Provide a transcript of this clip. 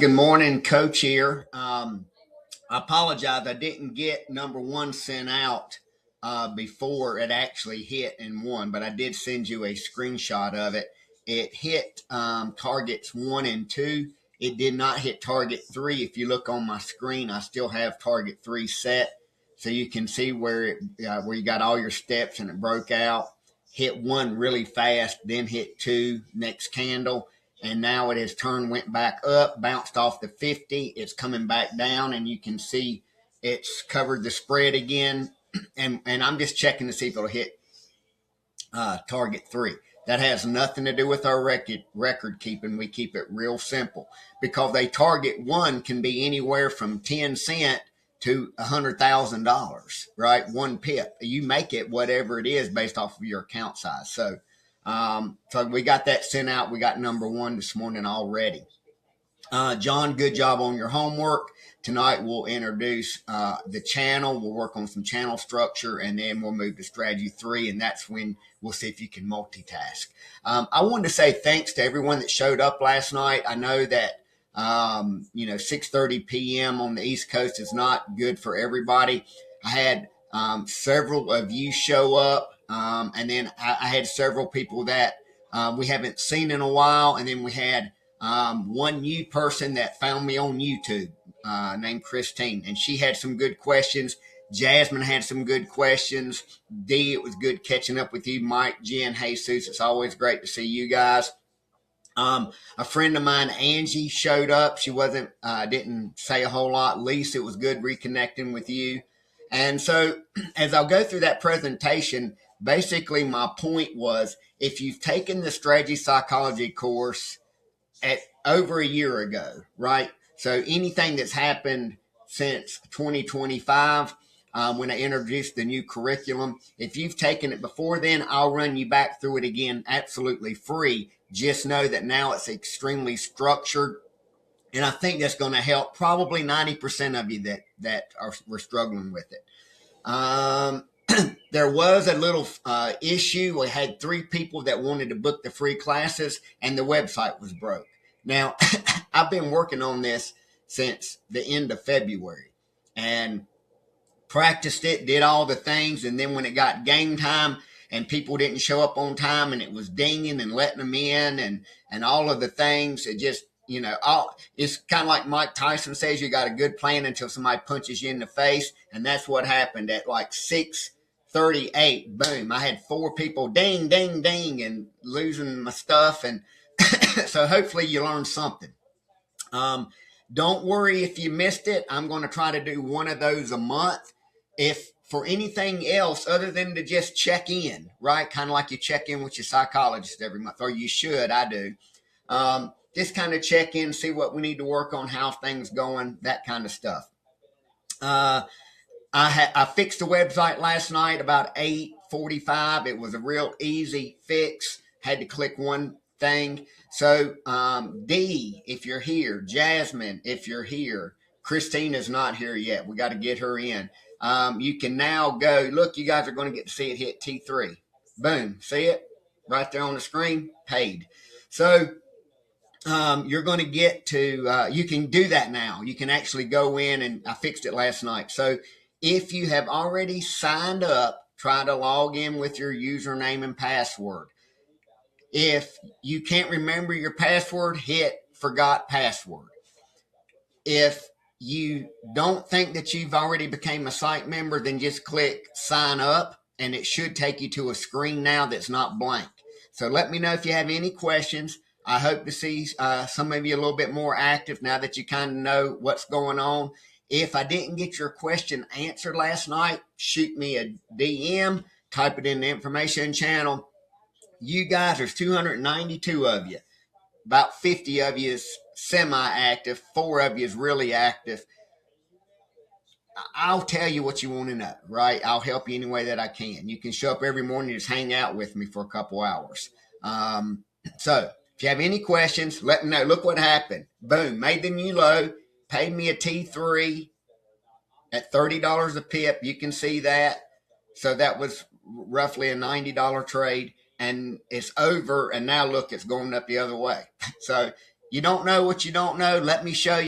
Good morning, Coach here. I apologize. I didn't get number one sent out before it actually hit and won, but I did send you a screenshot of it. It hit targets 1 and 2. It did not hit target 3. If you look on my screen, I still have target 3 set, so you can see where you got all your steps and it broke out. Hit 1 really fast, then hit 2 next candle. And now it has turned, went back up, bounced off the 50. It's coming back down, and you can see it's covered the spread again. And I'm just checking to see if it'll hit target 3. That has nothing to do with our record keeping. We keep it real simple because a target 1 can be anywhere from 10 cents to $100,000, right? 1 pip. You make it whatever it is based off of your account size. So we got that sent out. We got number 1 this morning already. John, good job on your homework. Tonight we'll introduce the channel. We'll work on some channel structure, and then we'll move to strategy 3, and that's when we'll see if you can multitask. I wanted to say thanks to everyone that showed up last night. I know that 6:30 p.m. on the East Coast is not good for everybody. I had several of you show up, and then I had several people that we haven't seen in a while, and then we had one new person that found me on YouTube named Christine, and she had some good questions. Jasmine had some good questions. Dee, it was good catching up with you. Mike, Jen, Jesus, it's always great to see you guys. A friend of mine, Angie, showed up. She didn't say a whole lot. Lisa, it was good reconnecting with you. And so as I'll go through that presentation, basically my point was, if you've taken the strategy psychology course at over a year ago, right? So anything that's happened since 2025, when I introduced the new curriculum, if you've taken it before then, I'll run you back through it again absolutely free. Just know that now it's extremely structured. And I think that's going to help probably 90% of you that were struggling with it. There was a little issue. We had 3 people that wanted to book the free classes, and the website was broke. Now, I've been working on this since the end of February and practiced it, did all the things, and then when it got game time and people didn't show up on time and it was dinging and letting them in and all of the things, it just, it's kind of like Mike Tyson says, you got a good plan until somebody punches you in the face, and that's what happened at like 6:38. Boom, I had 4 people ding, ding, ding, and losing my stuff, and so hopefully you learned something. Don't worry if you missed it. I'm going to try to do one of those a month. If for anything else other than to just check in, right? Kind of like you check in with your psychologist every month, or you should, I do. Just kind of check in, see what we need to work on, how things going, that kind of stuff. I fixed the website last night about 8:45. It was a real easy fix. Had to click one thing. So Dee, if you're here, Jasmine, if you're here, Christina's not here yet. We got to get her in. You can now go, look, you guys are going to get to see it hit T3. Boom, see it? Right there on the screen, paid. So you're going to get to, you can do that now. You can actually go in, and I fixed it last night. So if you have already signed up, try to log in with your username and password. If you can't remember your password, hit forgot password. If you don't think that you've already became a site member, then just click sign up, and it should take you to a screen now that's not blank. So let me know if you have any questions. I hope to see some of you a little bit more active now that you kind of know what's going on. If I didn't get your question answered last night, shoot me a DM, type it in the information channel. You guys, there's 292 of you. About 50 of you is semi-active. 4 of you is really active. I'll tell you what you want to know, right? I'll help you any way that I can. You can show up every morning and just hang out with me for a couple hours. So if you have any questions, let me know. Look what happened. Boom, made the new low, paid me a T3 at $30 a pip. You can see that. So that was roughly a $90 trade. And it's over, and now look, it's going up the other way. So You don't know what you don't know. Let me show you.